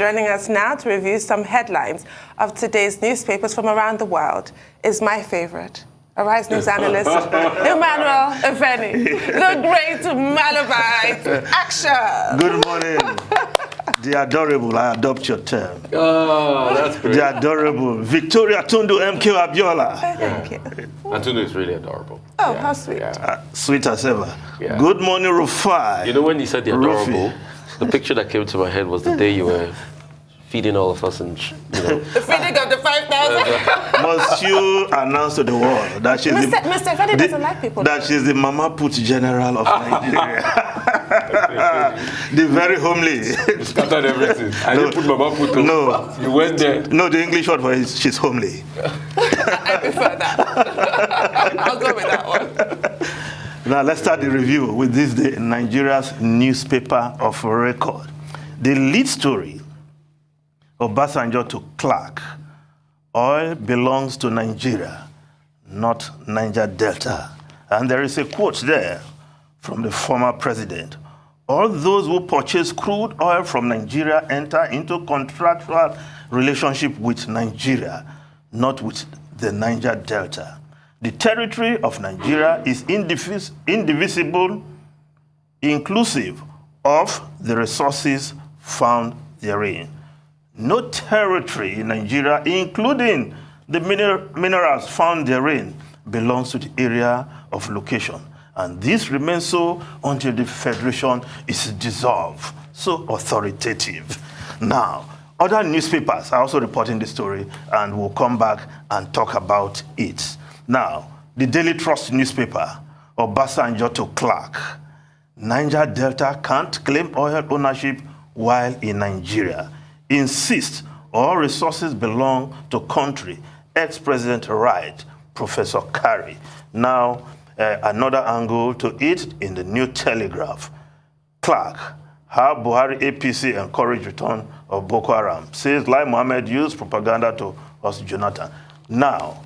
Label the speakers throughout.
Speaker 1: joining us now to review some headlines of today's newspapers from around the world is my favorite, Arise News analyst, Emmanuel Efeni, the great Malabite. Action!
Speaker 2: Good morning. The adorable, I adopt your term.
Speaker 3: Oh, that's great.
Speaker 2: The adorable Victoria Tundu MK Abiola.
Speaker 1: Thank you.
Speaker 3: And Tundu is really adorable.
Speaker 1: Oh, how sweet.
Speaker 2: Sweet as ever.
Speaker 3: Yeah.
Speaker 2: Good morning, Rufai.
Speaker 3: You know, when you said the adorable,
Speaker 2: Rufy.
Speaker 3: the picture that came to my head was the day you were feeding all of us and, you know.
Speaker 1: The feeding of the 5,000.
Speaker 2: Must you announce to the world that she's
Speaker 1: Mr. Efeni doesn't like people.
Speaker 2: that she's the Mama Put General of Nigeria? The very homely.
Speaker 3: You scattered everything. I didn't put Mama Put on.
Speaker 2: No.
Speaker 3: You went there.
Speaker 2: No, the English word for it is she's homely.
Speaker 1: I prefer that. I'll go with that one.
Speaker 2: Now let's start the review with this day in Nigeria's newspaper of record. The lead story, Obasanjo to Clark. Oil belongs to Nigeria, not Niger Delta. And there is a quote there from the former president. All those who purchase crude oil from Nigeria enter into contractual relationship with Nigeria, not with the Niger Delta. The territory of Nigeria is indivisible, inclusive of the resources found therein. No territory in Nigeria, including the minerals found therein, belongs to the area of location. And this remains so until the federation is dissolved. So authoritative. Now, other newspapers are also reporting the story, and we'll come back and talk about it. Now, the Daily Trust newspaper, Obasanjo to Clark. Niger Delta can't claim oil ownership while in Nigeria. Insist all resources belong to country. Ex-President Wright, Professor Kari. Now, another angle to it in the New Telegraph. Clark, how Buhari APC encouraged return of Boko Haram. Says Lai Mohammed used propaganda to host Jonathan. Now,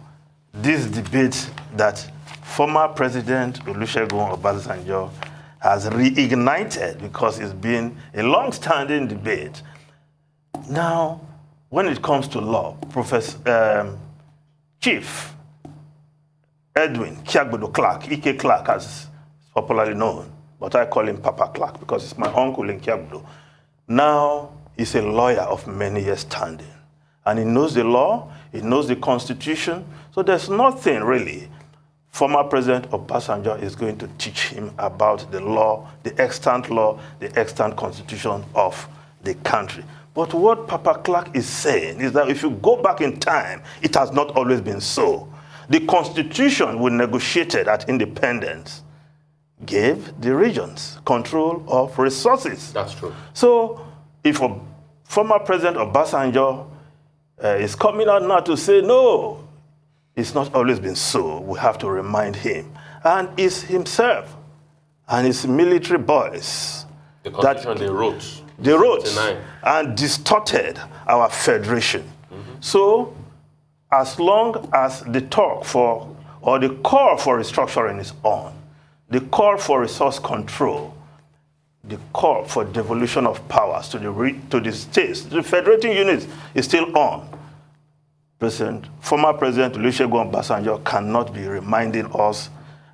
Speaker 2: this debate that former President Olusegun Obasanjo has reignited because it's been a long-standing debate. Now, when it comes to law, Chief Edwin Kiagbodo Clark, E.K. Clark, as is popularly known, but I call him Papa Clark because it's my uncle in Kiagbodo. Now, he's a lawyer of many years standing. And he knows the law, he knows the Constitution, so there's nothing really former President Obasanjo is going to teach him about the law, the extant Constitution of the country. But what Papa Clark is saying is that if you go back in time, it has not always been so. The Constitution we negotiated at independence gave the regions control of resources.
Speaker 3: That's true.
Speaker 2: So if a former President Obasanjo is coming out now to say, no, it's not always been so, we have to remind him. And it's himself and his military boys
Speaker 3: The Constitution they wrote.
Speaker 2: They wrote
Speaker 3: 79.
Speaker 2: and distorted our federation. So as long as the talk for, or the call for restructuring is on, the call for resource control, the call for devolution of powers to the states, the federating units is still on. Former President Olusegun Obasanjo cannot be reminding us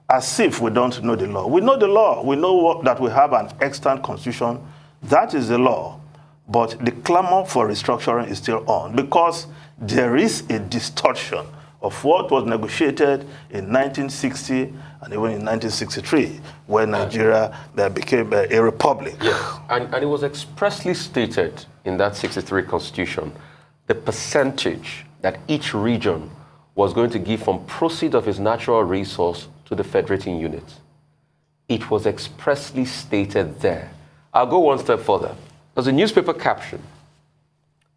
Speaker 2: as if we don't know the law. We know the law. We know that we have an extant constitution. That is the law. But the clamor for restructuring is still on because there is a distortion of what was negotiated in 1960 and even in 1963 when Nigeria became a republic.
Speaker 3: Yes, and it was expressly stated in that 63 constitution the percentage that each region was going to give from proceeds of its natural resource to the federating unit. It was expressly stated there. I'll go one step further. There's a newspaper caption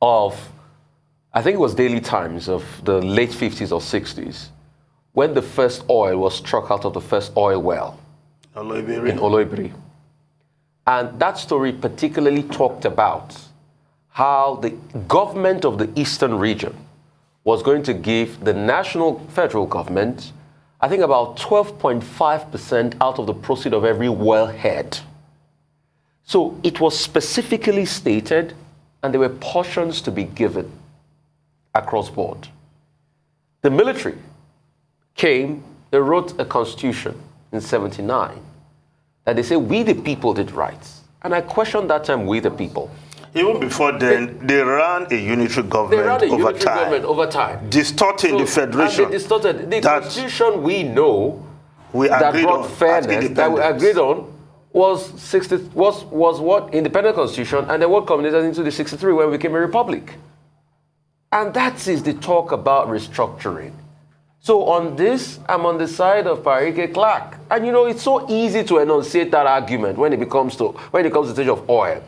Speaker 3: of, I think it was Daily Times of the late 50s or 60s, when the first oil was struck out of the first oil well in Oloibiri. And that story particularly talked about how the government of the eastern region was going to give the national federal government, I think about 12.5% out of the proceeds of every wellhead. So it was specifically stated and there were portions to be given across board. The military came, they wrote a constitution in 79 that they say, we the people did rights. And I questioned that time, we the people.
Speaker 2: Even before then, they ran a unitary government
Speaker 3: over time.
Speaker 2: Distorting the federation.
Speaker 3: And they distorted. The constitution we know that brought fairness, that we agreed on, was what? Independent constitution, and then what culminated into the 63 when we became a republic. And that is the talk about restructuring. So on this, I'm on the side of Parike Clark. And you know, it's so easy to enunciate that argument when it comes to the stage of oil.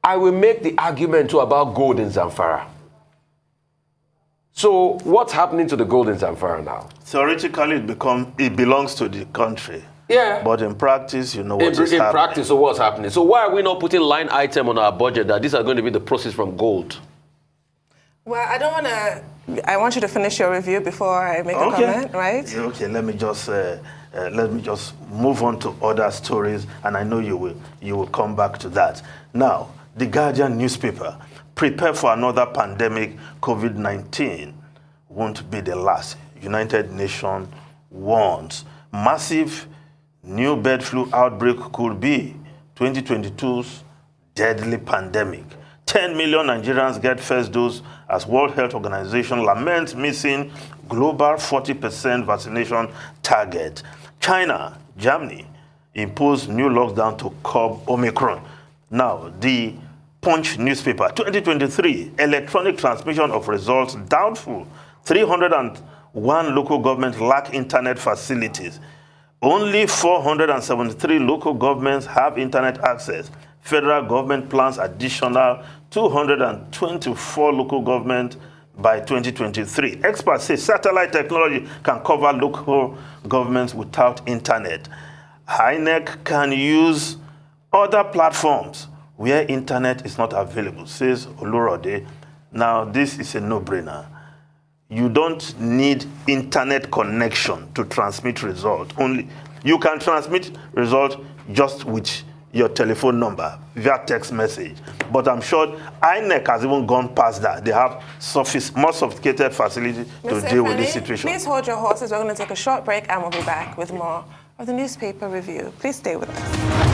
Speaker 3: I will make the argument too about gold in Zamfara. So what's happening to the gold in Zamfara now?
Speaker 2: Theoretically, it belongs to the country.
Speaker 3: Yeah.
Speaker 2: But in practice, you know what is happening.
Speaker 3: In practice, so what's happening? So why are we not putting line item on our budget that these are going to be the proceeds from gold?
Speaker 1: Well, I don't want to... I want you to finish your review before I make a comment, right?
Speaker 2: Okay, let me just move on to other stories, and I know you will come back to that. Now, the Guardian newspaper, prepare for another pandemic. COVID-19 won't be the last. United Nations warns massive new bird flu outbreak could be 2022's deadly pandemic. 10 million Nigerians get first dose as World Health Organization laments missing global 40% vaccination target. China, Germany imposed new lockdown to curb Omicron. Now, the Punch newspaper, 2023, electronic transmission of results doubtful. 301 local governments lack internet facilities. Only 473 local governments have internet access. Federal government plans additional 224 local governments by 2023. Experts say satellite technology can cover local governments without internet. INEC can use other platforms where internet is not available, says Olurode. Now, this is a no-brainer. You don't need internet connection to transmit results. You can transmit results just with your telephone number via text message. But I'm sure INEC has even gone past that. They have more sophisticated facilities to deal with this situation.
Speaker 1: Please hold your horses. We're going to take a short break and we'll be back with more of the newspaper review. Please stay with us.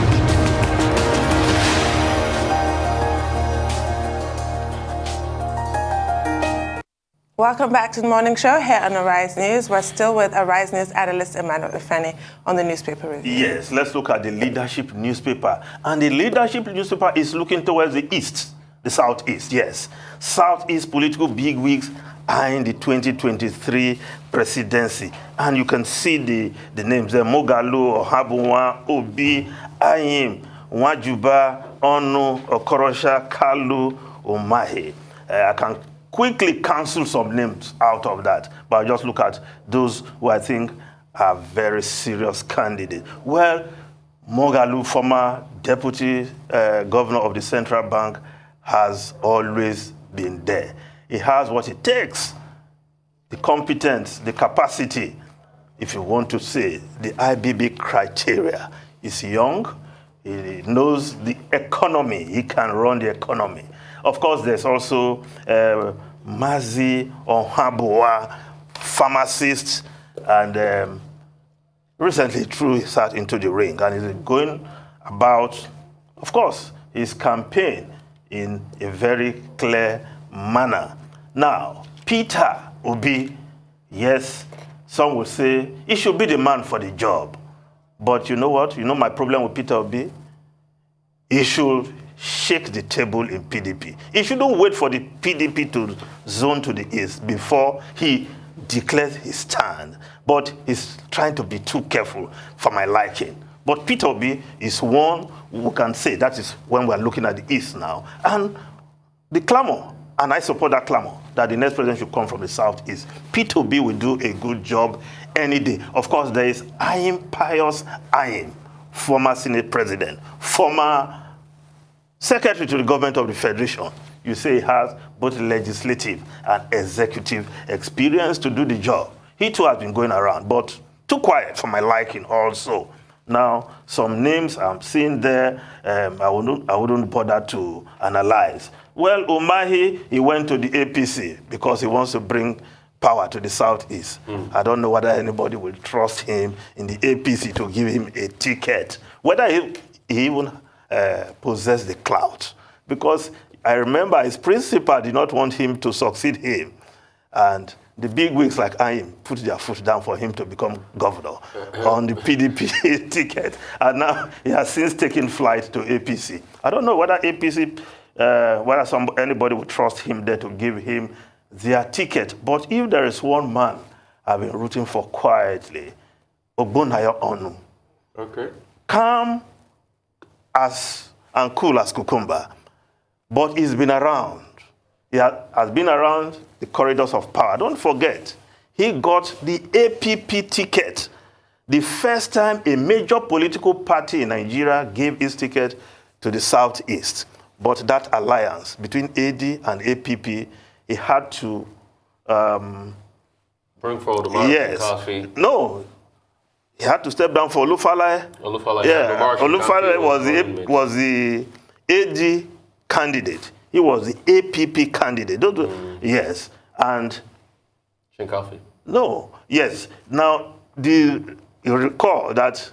Speaker 1: Welcome back to the morning show here on Arise News. We're still with Arise News analyst Emmanuel Ifeni on the newspaper review.
Speaker 2: Yes, let's look at the leadership newspaper. And the leadership newspaper is looking towards the east, the southeast, yes. Southeast political bigwigs eyeing the 2023 presidency. And you can see the names there: Moghalu, Ohabunwa, Obi, Ayim, Nwajuba, Onu, Okorosha, Kalu, Umahi. I can quickly cancel some names out of that, but I'll just look at those who I think are very serious candidates. Well, Moghalu, former deputy governor of the central bank, has always been there. He has what it takes, the competence, the capacity, if you want to say, the IBB criteria. He's young, he knows the economy, he can run the economy. Of course, there's also Mazi Ohabunwa, pharmacist, and recently threw his hat into the ring, and he's going about, of course, his campaign in a very clear manner. Now, Peter Obi, yes, some will say he should be the man for the job. But you know what? You know my problem with Peter Obi? He should shake the table in PDP. He shouldn't wait for the PDP to zone to the east before he declares his stand. But he's trying to be too careful for my liking. But Peter Obi is one who can say that is when we're looking at the east now. And the clamor, and I support that clamor, that the next president should come from the southeast. Peter Obi will do a good job any day. Of course, there is Ayim Pius Ayim, former Senate president, former secretary to the government of the Federation. You say he has both legislative and executive experience to do the job. He too has been going around, but too quiet for my liking also. Now, some names I'm seeing there, I wouldn't bother to analyze. Well, Umahi, he went to the APC because he wants to bring power to the Southeast. I don't know whether anybody will trust him in the APC to give him a ticket, whether he even possess the clout. Because I remember his principal did not want him to succeed him. And the big wigs like Ayim put their foot down for him to become governor on the PDP ticket. And now he has since taken flight to APC. I don't know whether APC, whether anybody would trust him there to give him their ticket. But if there is one man I've been rooting for quietly, Ogbonnaya Onu.
Speaker 3: Okay.
Speaker 2: Calm and cool as cucumber. But he's been around. He has been around the corridors of power. Don't forget, he got the APP ticket. The first time a major political party in Nigeria gave its ticket to the Southeast. But that alliance between AD and APP, he had to...
Speaker 3: bring forward the market.
Speaker 2: Yes. No. He had to step down for Olufalaye. Yeah, Olufalaye was the AD candidate. He was the APP candidate. Yes. And...
Speaker 3: Shinkafi.
Speaker 2: No. Yes. Now, you recall that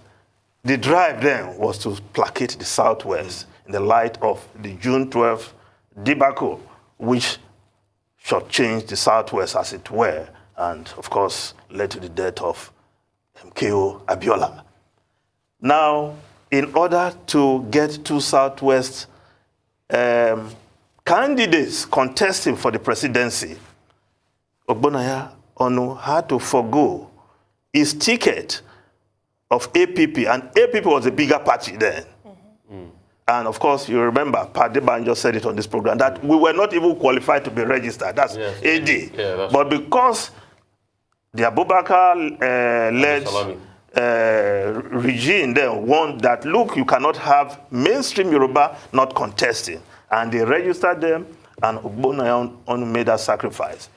Speaker 2: the drive then was to placate the Southwest in the light of the June 12th debacle, which shortchanged the Southwest as it were, and of course led to the death of MKO Abiola. Now, in order to get two Southwest candidates contesting for the presidency, Ogbonnaya Onu had to forgo his ticket of APP, and APP was a bigger party then. And of course, you remember, Padebanjo said it on this program, that we were not even qualified to be registered. That's AD. Yeah, but because the Abubakar-led regime then warned that, look, you cannot have mainstream Yoruba not contesting. And they registered them, and Ogbonnaya Onu made that sacrifice.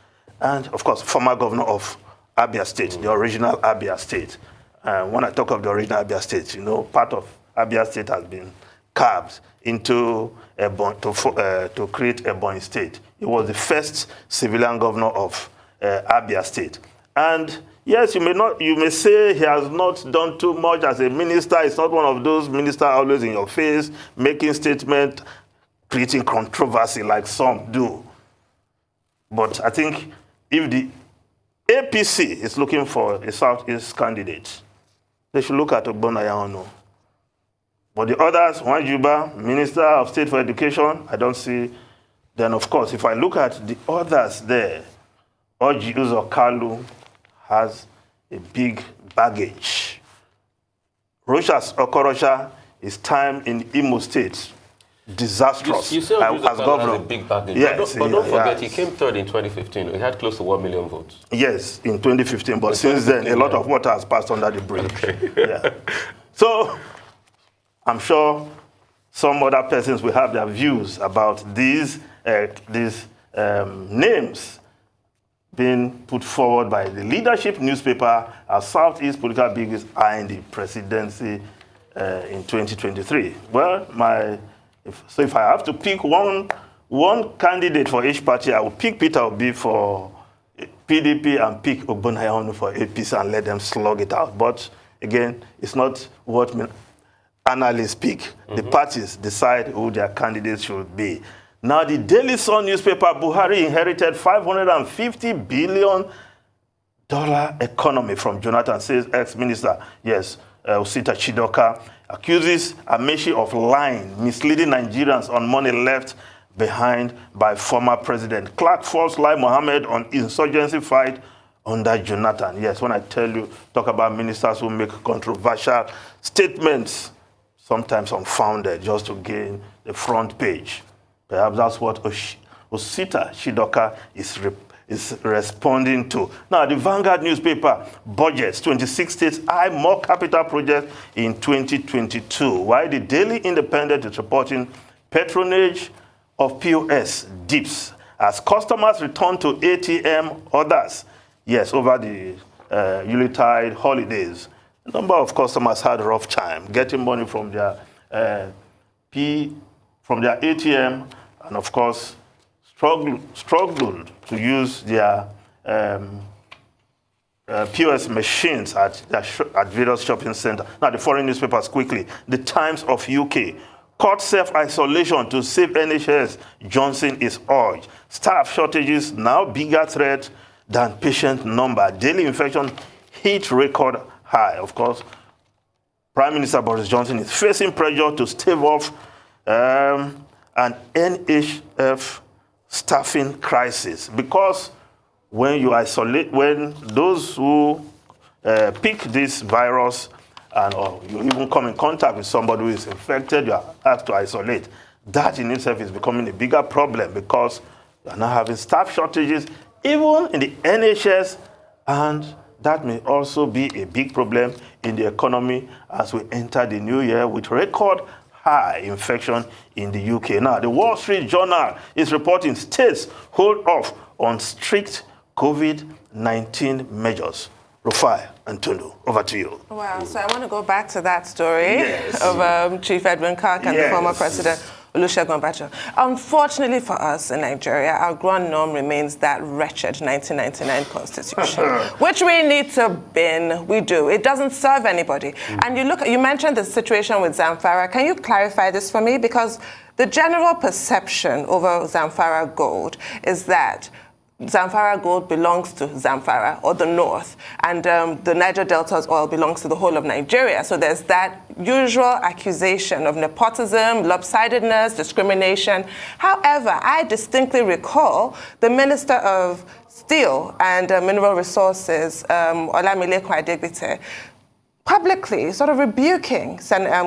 Speaker 2: And of course, former governor of Abia State, the original Abia State. When I talk of the original Abia State, you know, part of Abia State has been carved into to create a Ebonyi State. He was the first civilian governor of Abia State. And yes, you may say he has not done too much as a minister. It's not one of those ministers always in your face, making statements, creating controversy like some do. But I think if the APC is looking for a Southeast candidate, they should look at Ogbonnaya Onu. But the others, Wanjuba, Minister of State for Education, I don't see. Then, of course, if I look at the others there, Orji Uzor Kalu has a big baggage. Rochas Okorocha, his time in Imo State, disastrous
Speaker 3: you say
Speaker 2: as governor.
Speaker 3: Has a big baggage.
Speaker 2: Yes,
Speaker 3: but don't forget, he came third in 2015. He had close to 1 million votes.
Speaker 2: Yes, in 2015. But since then, a lot of water has passed under the bridge. Okay. Yeah. So, I'm sure some other persons will have their views about these names being put forward by the leadership newspaper as Southeast political biggest eyeing the presidency in 2023. Well, if I have to pick one candidate for each party, I will pick Peter Obi for PDP and pick Ogbonnaya Onu for APC and let them slug it out. But again, it's not what analysts pick. The parties decide who their candidates should be. Now, the Daily Sun newspaper, Buhari inherited $550 billion economy from Jonathan, says ex-minister, Osita Chidoka, accuses Amechi of lying, misleading Nigerians on money left behind by former President. Clark false lie Mohammed on insurgency fight under Jonathan. Yes, when I talk about ministers who make controversial statements, sometimes unfounded, just to gain the front page. Perhaps that's what Osita Chidoka is responding to. Now, the Vanguard newspaper, budgets, 26 states eye more capital projects in 2022. While the Daily Independent is reporting patronage of POS dips as customers return to ATM orders. Yes, over the Yuletide holidays. A number of customers had a rough time getting money from their ATM and of course, struggled to use their POS machines at various shopping centers. Now, the foreign newspapers quickly. The Times of UK. Court self-isolation to save NHS. Johnson is urged. Staff shortages now bigger threat than patient number. Daily infection hit record high. Of course, Prime Minister Boris Johnson is facing pressure to stave off an NHS staffing crisis, because when you isolate, when those who pick this virus or you even come in contact with somebody who is infected, you are asked to isolate. That in itself is becoming a bigger problem, because you are now having staff shortages, even in the NHS, and that may also be a big problem in the economy as we enter the new year with record high infection in the UK. Now, the Wall Street Journal is reporting states hold off on strict COVID-19 measures. Rufai and Tundu, over to you.
Speaker 1: Wow, so I want to go back to that story of Chief Edwin Clark and the former president, Olusegun Obasanjo. Unfortunately for us in Nigeria, our grand norm remains that wretched 1999 constitution, which we need to bin. We do. It doesn't serve anybody. And you mentioned the situation with Zamfara. Can you clarify this for me? Because the general perception over Zamfara gold is that Zamfara gold belongs to Zamfara, or the north, and the Niger Delta's oil belongs to the whole of Nigeria. So there's that usual accusation of nepotism, lopsidedness, discrimination. However, I distinctly recall the Minister of Steel and Mineral Resources, Olamilekun Adegbite, publicly sort of rebuking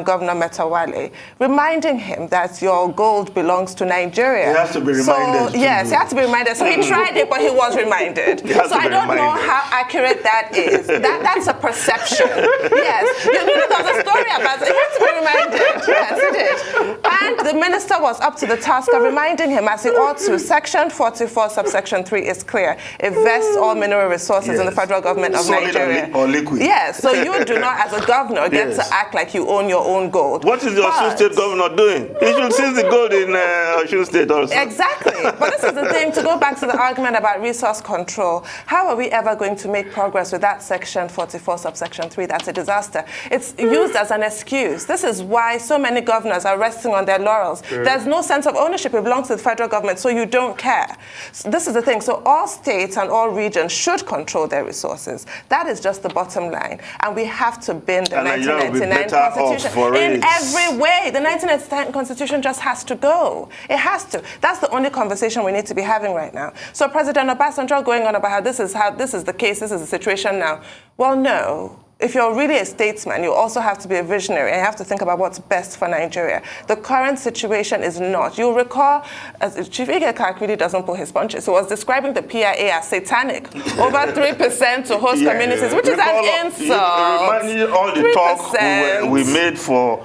Speaker 1: Governor Metawale, reminding him that your gold belongs to Nigeria.
Speaker 2: He has to be reminded.
Speaker 1: Yes, he had to be reminded. So he tried it, but he was reminded. So I don't know how accurate that is. That's a perception. Yes. You know, there's a story about it. He had to be reminded. Yes, he did. And the minister was up to the task of reminding him, as he ought to. Section 44, subsection 3 is clear. It vests all mineral resources in the federal government of Nigeria.
Speaker 2: Or liquid.
Speaker 1: Yes, so you do not, as a governor, get to act like you own your own gold.
Speaker 2: What is the Osun State governor doing? He should seize the gold in Osun State also.
Speaker 1: Exactly. But this is the thing, to go back to the argument about resource control, how are we ever going to make progress with that section 44, subsection 3? That's a disaster. It's used as an excuse. This is why so many governors are resting on their laurels. Sure. There's no sense of ownership. It belongs to the federal government, so you don't care. So this is the thing. So all states and all regions should control their resources. That is just the bottom line. And we have to bin the 1999 Constitution in every way. The 1999 Constitution just has to go. It has to. That's the only conversation we need to be having right now. So President Obasanjo going on about how this is the case, this is the situation now. Well, no. If you're really a statesman, you also have to be a visionary, and you have to think about what's best for Nigeria. The current situation is not. You'll recall, as Chief Ige Clark really doesn't pull his punches. He was describing the PIA as satanic. Over 3% to host communities, which is an insult.
Speaker 2: Remind you all the 3%. Talk we made for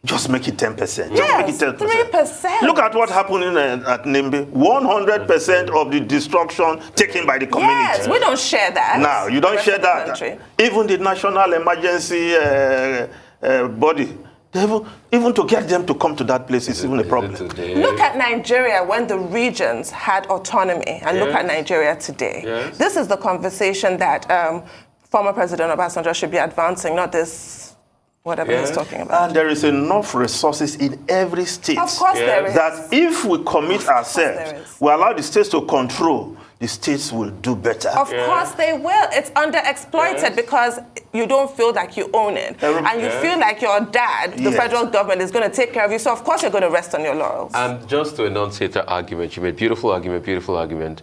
Speaker 2: just make it 10%. Just
Speaker 1: yes,
Speaker 2: make it 10%.
Speaker 1: 3%.
Speaker 2: Look at what happened at Nimbe. 100% of the destruction taken by the community.
Speaker 1: Yes, we don't share that.
Speaker 2: No, you don't share that. Even the National Emergency Body, even to get them to come to that place is even a problem.
Speaker 1: Look at Nigeria when the regions had autonomy, and look at Nigeria today. Yes. This is the conversation that former President Obasanjo should be advancing, not this whatever he's talking about.
Speaker 2: And there is enough resources in every state.
Speaker 1: Of course there is.
Speaker 2: That if we commit ourselves, we allow the states to control, the states will do better.
Speaker 1: Of course they will. It's underexploited because you don't feel like you own it. And you feel like your dad, the federal government, is going to take care of you. So of course you're going to rest on your laurels.
Speaker 3: And just to enunciate the argument, you made beautiful argument.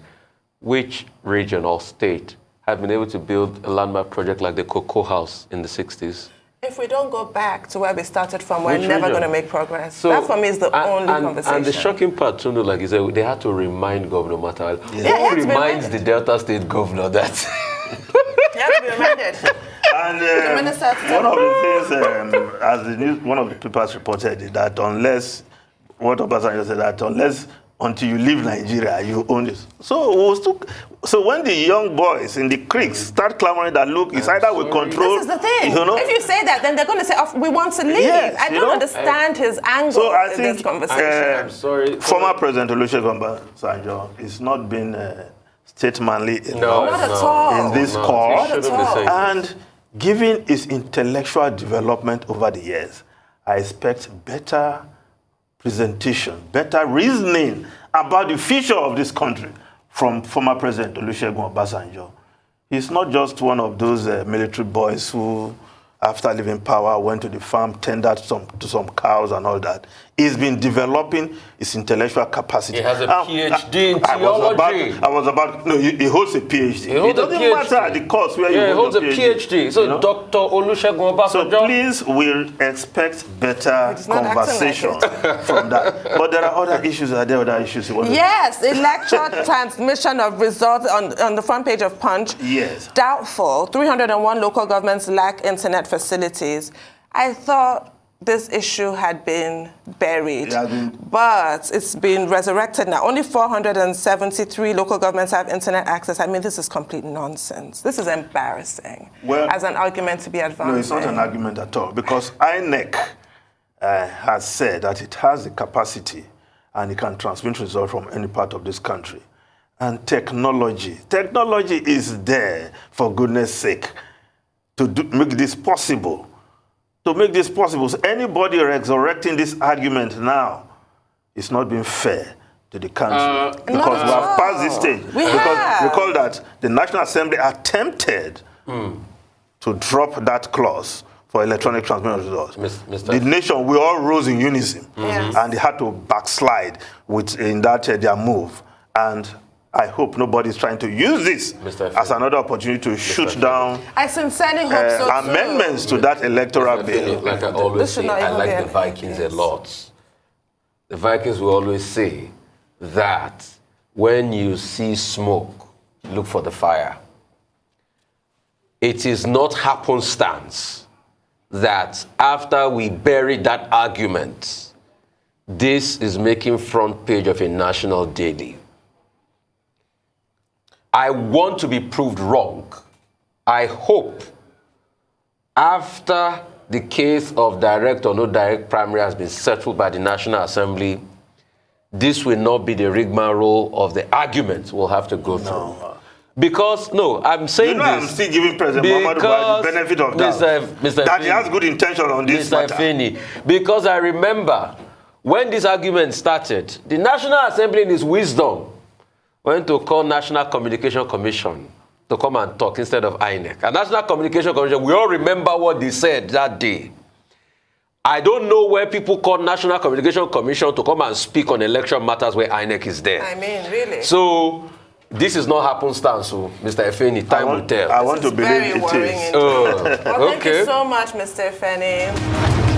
Speaker 3: Which region or state have been able to build a landmark project like the Cocoa House in the 60s?
Speaker 1: If we don't go back to where we started from, we're never going to make progress. So, that for me is the only conversation.
Speaker 3: And the shocking part, too, like you said, they had to remind Governor Matawale. Who reminds the Delta State governor that?
Speaker 1: You have to be reminded.
Speaker 2: And one of the things, as one of the papers reported, that unless, what Obasanjo said, that unless until you leave Nigeria, you own it. So when the young boys in the creeks start clamoring that, look, it's either we control...
Speaker 1: This is the thing.
Speaker 2: You know?
Speaker 1: If you say that, then they're going to say, oh, we want to leave.
Speaker 2: Yes,
Speaker 1: I don't understand his angle in this conversation.
Speaker 3: I'm sorry.
Speaker 2: Former President Olusegun Obasanjo is not being statemanly enough
Speaker 1: Not at all.
Speaker 2: in this
Speaker 3: No,
Speaker 2: call.
Speaker 3: he shouldn't be saying
Speaker 2: And given his intellectual development over the years, I expect better presentation, better reasoning about the future of this country from former President Olusegun Obasanjo. He's not just one of those military boys who, after leaving power, went to the farm, tended to some cows and all that. He's been developing his intellectual capacity.
Speaker 3: He has a PhD in theology.
Speaker 2: He holds a PhD. It doesn't matter the course where you
Speaker 3: hold a PhD. So, you know? Dr. Olusegun Obasanjo.
Speaker 2: So please, we'll expect better conversation from that. But there are other issues. Are there other issues you want
Speaker 1: Yes, electoral transmission of results on the front page of Punch.
Speaker 2: Yes.
Speaker 1: Doubtful. 301 local governments lack internet facilities. I thought this issue had been buried, but it's been resurrected now. Only 473 local governments have internet access. I mean, this is complete nonsense. This is embarrassing as an argument to be advanced.
Speaker 2: No, it's not an argument at all, because INEC has said that it has the capacity and it can transmit results from any part of this country. And technology is there, for goodness sake, to make this possible. To make this possible, so anybody resurrecting this argument now is not being fair to the country, because we have passed this stage. Recall that the National Assembly attempted to drop that clause for electronic transmission of results. The nation, we all rose in unison, and they had to backslide in that their move. And I hope nobody is trying to use this as another opportunity to shoot down
Speaker 1: I sincerely hope so
Speaker 2: amendments to that electoral bill.
Speaker 3: Like I always say, I like the Vikings a lot. The Vikings will always say that when you see smoke, look for the fire. It is not happenstance that after we buried that argument, this is making front page of a national daily. I want to be proved wrong. I hope after the case of direct or no direct primary has been settled by the National Assembly, this will not be the rigmarole of the argument we'll have to go through. Because, I'm saying this.
Speaker 2: I'm still giving President Muhammadu Buhari the benefit of that. He has good intention on this matter.
Speaker 3: Because I remember when this argument started, the National Assembly in its wisdom went to call National Communication Commission to come and talk instead of INEC. And National Communication Commission, we all remember what they said that day. I don't know where people call National Communication Commission to come and speak on election matters where INEC is there.
Speaker 1: I mean, really.
Speaker 3: So, this is not happenstance, so Mr. Efeni, time will tell.
Speaker 2: I want to believe it is.
Speaker 1: Well, thank you so much, Mr. Efeni.